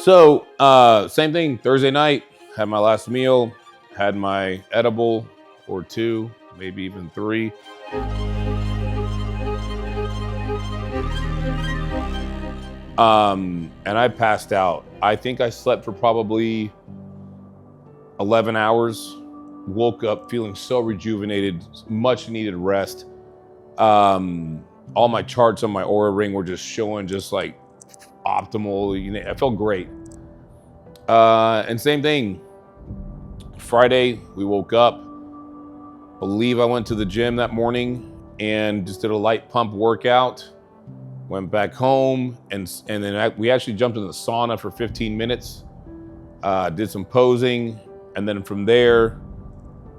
So same thing, Thursday night, had my last meal, had my edible or two, maybe even three. And I passed out. I think I slept for probably 11 hours, woke up feeling so rejuvenated, much needed rest. All my charts on my Aura ring were just showing just like optimal. You know, I felt great. And same thing, Friday, we woke up, believe I went to the gym that morning and just did a light pump workout, went back home, and then we actually jumped in the sauna for 15 minutes, did some posing, and then from there,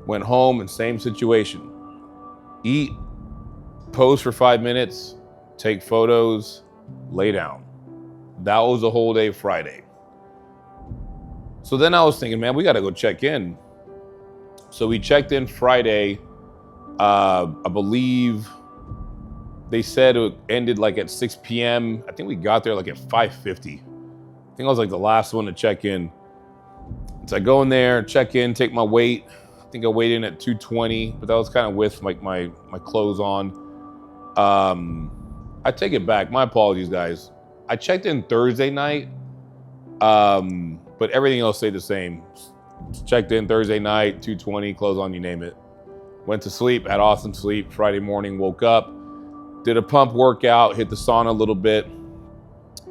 went home and same situation. Eat, pose for 5 minutes, take photos, lay down. That was the whole day Friday. So then I was thinking, man, we got to go check in. So we checked in Friday. I believe they said it ended like at 6 p.m. I think we got there like at 5:50. I think I was like the last one to check in. So I go in there, check in, take my weight. I think I weighed in at 220, but that was kind of with like my clothes on. I take it back. My apologies, guys. I checked in Thursday night, but everything else stayed the same. Checked in Thursday night, 220, clothes on, you name it. Went to sleep, had awesome sleep. Friday morning, woke up, did a pump workout, hit the sauna a little bit.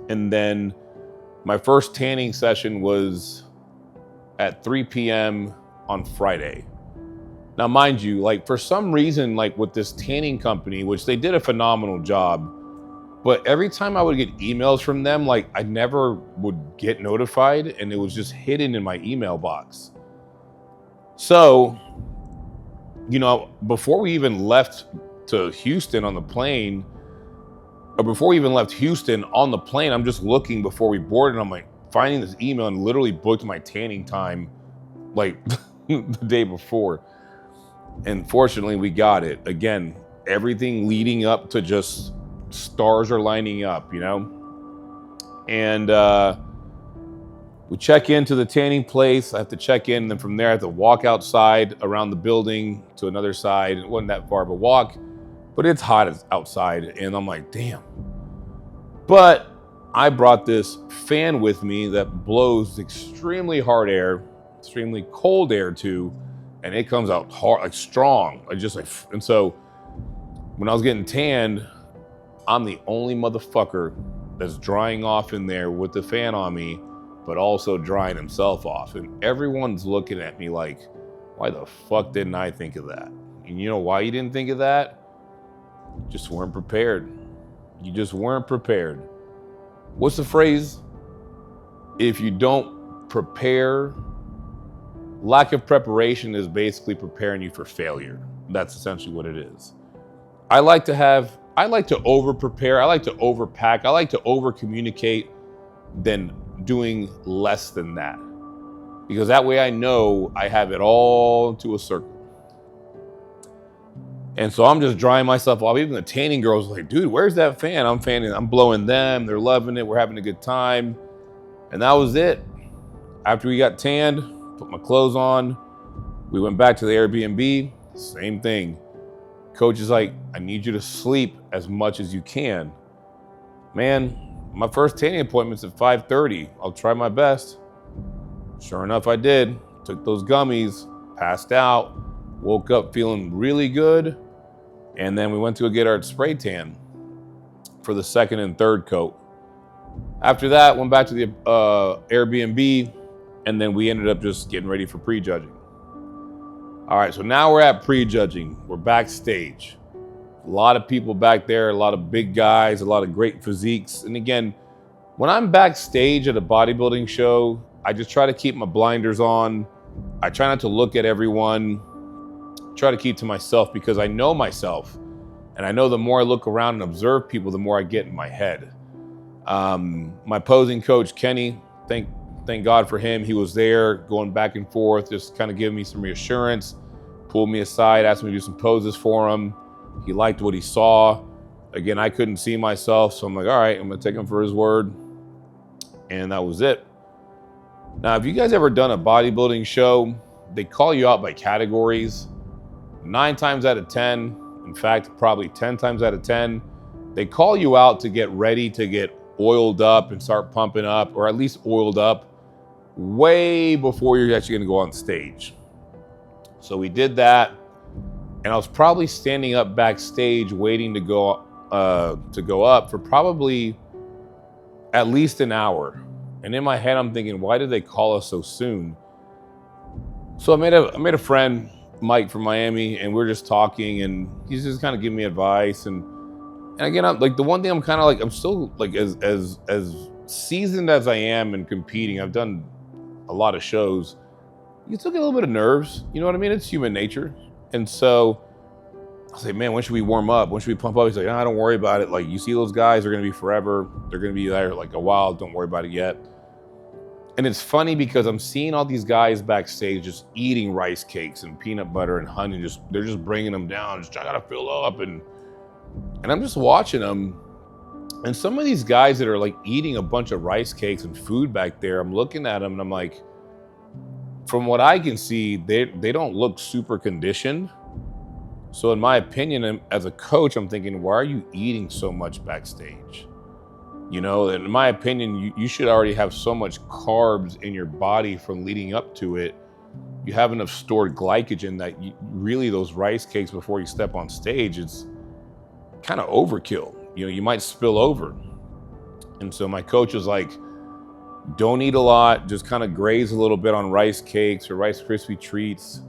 And then my first tanning session was at 3 p.m. on Friday. Now, mind you, like for some reason, like with this tanning company, which they did a phenomenal job, but every time I would get emails from them, like I never would get notified and it was just hidden in my email box. So, you know, before we even left to Houston on the plane, or before we even left Houston on the plane, I'm just looking before we boarded. I'm like finding this email and literally booked my tanning time like the day before. And fortunately we got it. Again, everything leading up to just stars are lining up, you know? And we check into the tanning place. I have to check in, and then from there I have to walk outside around the building to another side. It wasn't that far of a walk, but it's hot outside, and I'm like, damn. But I brought this fan with me that blows extremely hard air, extremely cold air too, and it comes out hard, like strong. And so when I was getting tanned, I'm the only motherfucker that's drying off in there with the fan on me, but also drying himself off. And everyone's looking at me like, why the fuck didn't I think of that? And you know why you didn't think of that? You just weren't prepared. You just weren't prepared. What's the phrase? If you don't prepare, lack of preparation is basically preparing you for failure. That's essentially what it is. I like to over prepare. I like to overpack. I like to over communicate than doing less than that. Because that way I know I have it all to a circle. And so I'm just drying myself off. Even the tanning girls are like, dude, where's that fan? I'm fanning, I'm blowing them. They're loving it. We're having a good time. And that was it. After we got tanned, put my clothes on, we went back to the Airbnb, same thing. Coach is like, I need you to sleep as much as you can. Man, my first tanning appointment's at 5:30. I'll try my best. Sure enough, I did. Took those gummies, passed out, woke up feeling really good. And then we went to go get our spray tan for the second and third coat. After that, went back to the Airbnb, and then we ended up just getting ready for prejudging. All right, so now we're at prejudging. We're backstage. A lot of people back there, a lot of big guys, a lot of great physiques. And again, when I'm backstage at a bodybuilding show, I just try to keep my blinders on. I try not to look at everyone. Try to keep to myself because I know myself. And I know the more I look around and observe people, the more I get in my head. My posing coach, Kenny, thank God for him. He was there going back and forth, just kind of giving me some reassurance, pulled me aside, asked me to do some poses for him. He liked what he saw. Again, I couldn't see myself, so I'm like, all right, I'm gonna take him for his word. And that was it. Now, if you guys ever done a bodybuilding show, they call you out by categories. 9 times out of 10, in fact, probably 10 times out of 10, they call you out to get ready to get oiled up and start pumping up, or at least oiled up way before you're actually going to go on stage. So we did that, and I was probably standing up backstage waiting to go up for probably at least an hour. And in my head, I'm thinking, why did they call us so soon? So I made a friend, Mike from Miami, and we're just talking, and he's just kind of giving me advice. And again, I'm like, the one thing I'm kind of like, I'm still like as seasoned as I am in competing. I've done a lot of shows. You still get a little bit of nerves. You know what I mean? It's human nature. And so I was like, man, when should we warm up? When should we pump up? He's like, don't worry about it. Like, you see those guys are going to be forever. They're going to be there like a while. Don't worry about it yet. And it's funny because I'm seeing all these guys backstage just eating rice cakes and peanut butter and honey. They're just bringing them down. Just, I got to fill up. And I'm just watching them. And some of these guys that are like eating a bunch of rice cakes and food back there, I'm looking at them and I'm like, from what I can see, they don't look super conditioned. So in my opinion, as a coach, I'm thinking, why are you eating so much backstage? You know, and in my opinion, you should already have so much carbs in your body from leading up to it. You have enough stored glycogen that really those rice cakes before you step on stage, it's kind of overkill. You know, you might spill over. And so my coach was like, don't eat a lot, just kind of graze a little bit on rice cakes or Rice Krispie treats.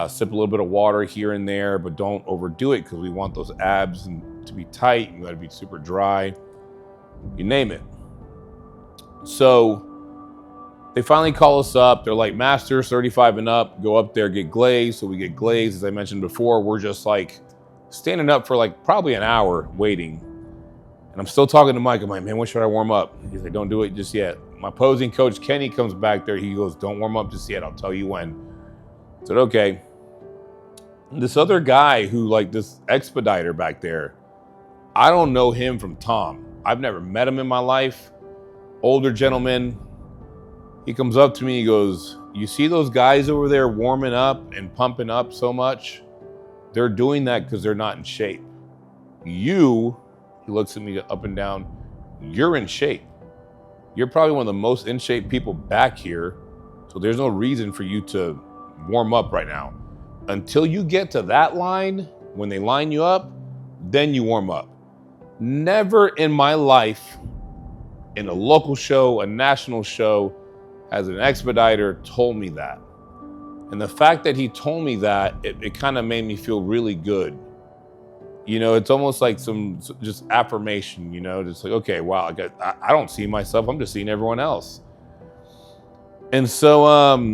Sip a little bit of water here and there, but don't overdo it because we want those abs to be tight. You got to be super dry. You name it. So they finally call us up. They're like, Masters 35 and up, go up there, get glazed. So we get glazed. As I mentioned before, we're just like standing up for like probably an hour waiting. And I'm still talking to Mike. I'm like, man, when should I warm up? He's like, don't do it just yet. My posing coach, Kenny, comes back there. He goes, don't warm up just yet. I'll tell you when. I said, okay. And this other guy who, like, this expediter back there, I don't know him from Tom. I've never met him in my life. Older gentleman. He comes up to me. He goes, you see those guys over there warming up and pumping up so much? They're doing that because they're not in shape. He looks at me up and down, you're in shape. You're probably one of the most in shape people back here. So there's no reason for you to warm up right now. Until you get to that line, when they line you up, then you warm up. Never in my life, in a local show, a national show, has an expediter told me that. And the fact that he told me that, it kind of made me feel really good. You know, it's almost like some just affirmation, you know, just like, okay, wow, I don't see myself. I'm just seeing everyone else. And so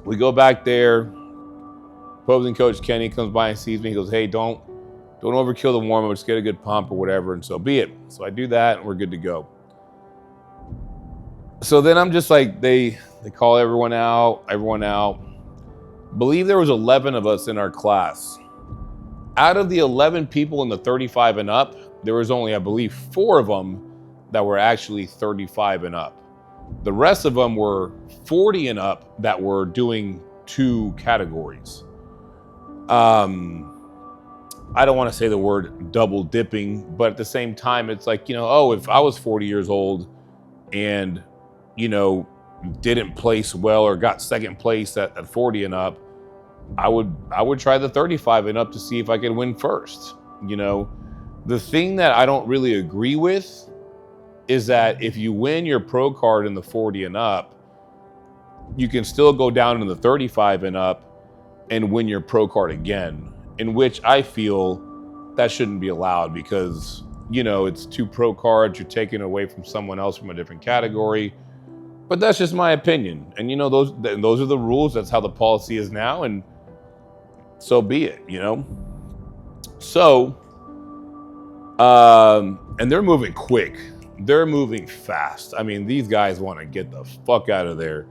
we go back there. Posing coach Kenny comes by and sees me. He goes, hey, don't overkill the warm-up. Just get a good pump or whatever. And so be it. So I do that and we're good to go. So then I'm just like, they call everyone out. I believe there was 11 of us in our class. Out of the 11 people in the 35 and up, there was only, I believe, 4 of them that were actually 35 and up. The rest of them were 40 and up that were doing 2 categories. I don't want to say the word double dipping, but at the same time, it's like, you know, oh, if I was 40 years old and, you know, didn't place well or got second place at 40 and up, I would try the 35 and up to see if I could win first. You know, the thing that I don't really agree with is that if you win your pro card in the 40 and up, you can still go down in the 35 and up and win your pro card again, in which I feel that shouldn't be allowed because, you know, it's 2 pro cards, you're taking away from someone else from a different category. But that's just my opinion. And, you know, those are the rules. That's how the policy is now. And so be it, you know? So, and they're moving quick. They're moving fast. I mean, these guys want to get the fuck out of there.